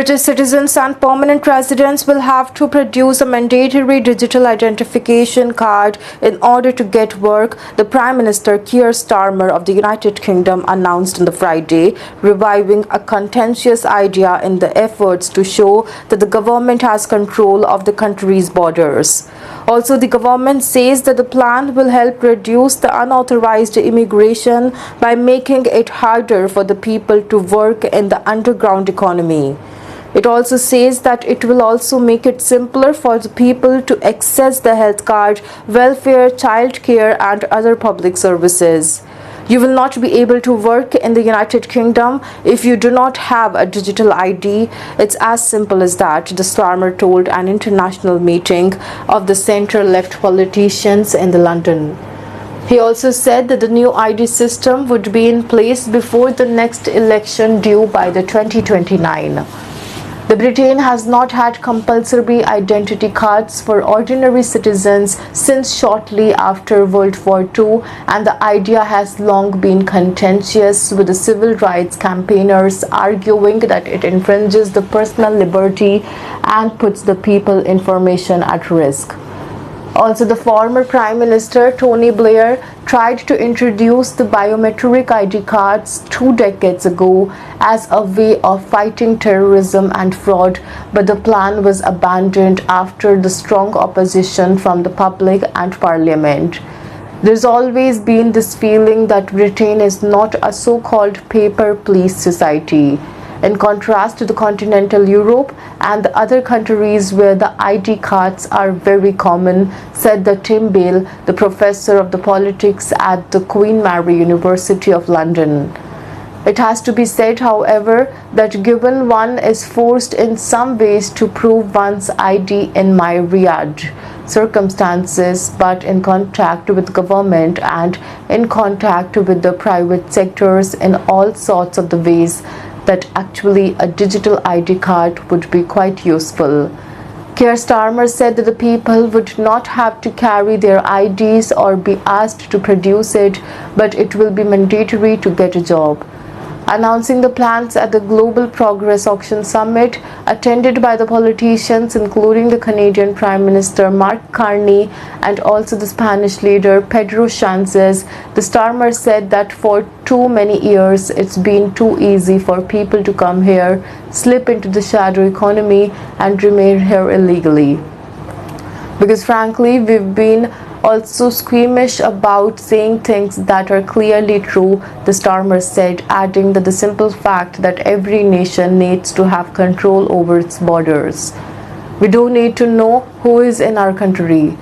British citizens and permanent residents will have to produce a mandatory digital identification card in order to get work, the Prime Minister Keir Starmer of the United Kingdom announced on the Friday, reviving a contentious idea in the efforts to show that the government has control of the country's borders. Also, the government says that the plan will help reduce the unauthorized immigration by making it harder for the people to work in the underground economy. It also says that it will also make it simpler for the people to access the health card, welfare, childcare and other public services. You will not be able to work in the United Kingdom if you do not have a digital ID. It's as simple as that, the Starmer told an international meeting of the centre-left politicians in London. He also said that the new ID system would be in place before the next election due by the 2029. The Britain has not had compulsory identity cards for ordinary citizens since shortly after World War II, and the idea has long been contentious, with the civil rights campaigners arguing that it infringes the personal liberty and puts the people's information at risk. Also, the former Prime Minister Tony Blair tried to introduce the biometric ID cards 2 decades ago as a way of fighting terrorism and fraud, but the plan was abandoned after the strong opposition from the public and Parliament. There's always been this feeling that Britain is not a so-called paper police society, in contrast to the continental Europe and the other countries where the ID cards are very common, said the Tim Bale, the professor of the politics at the Queen Mary University of London. It has to be said, however, that given one is forced in some ways to prove one's ID in myriad circumstances, but in contact with government and in contact with the private sectors in all sorts of the ways, that actually a digital ID card would be quite useful. Keir Starmer said that the people would not have to carry their IDs or be asked to produce it, but it will be mandatory to get a job. Announcing the plans at the Global Progress Auction Summit, attended by the politicians including the Canadian Prime Minister Mark Carney and also the Spanish leader Pedro Sánchez, the Starmer said that for too many years it's been too easy for people to come here, slip into the shadow economy and remain here illegally. Because frankly, we've been also squeamish about saying things that are clearly true, the Starmer said, adding that the simple fact that every nation needs to have control over its borders. We don't need to know who is in our country.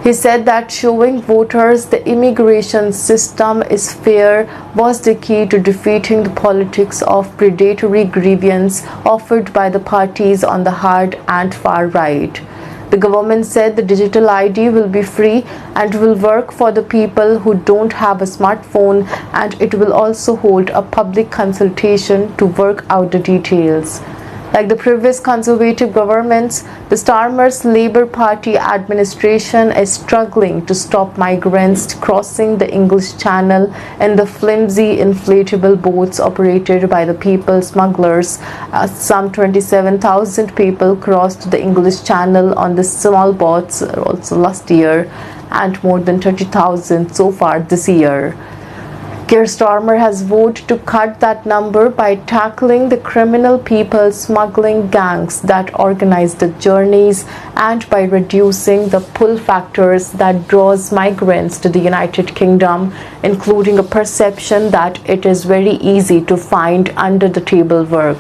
He said that showing voters the immigration system is fair was the key to defeating the politics of predatory grievance offered by the parties on the hard and far right. The government said the digital ID will be free and will work for the people who don't have a smartphone, and it will also hold a public consultation to work out the details. Like the previous Conservative governments, the Starmer's Labour Party administration is struggling to stop migrants crossing the English Channel in the flimsy inflatable boats operated by the people smugglers. Some 27,000 people crossed the English Channel on the small boats also last year, and more than 30,000 so far this year. Keir Starmer has vowed to cut that number by tackling the criminal people smuggling gangs that organize the journeys and by reducing the pull factors that draws migrants to the United Kingdom, including a perception that it is very easy to find under-the-table work.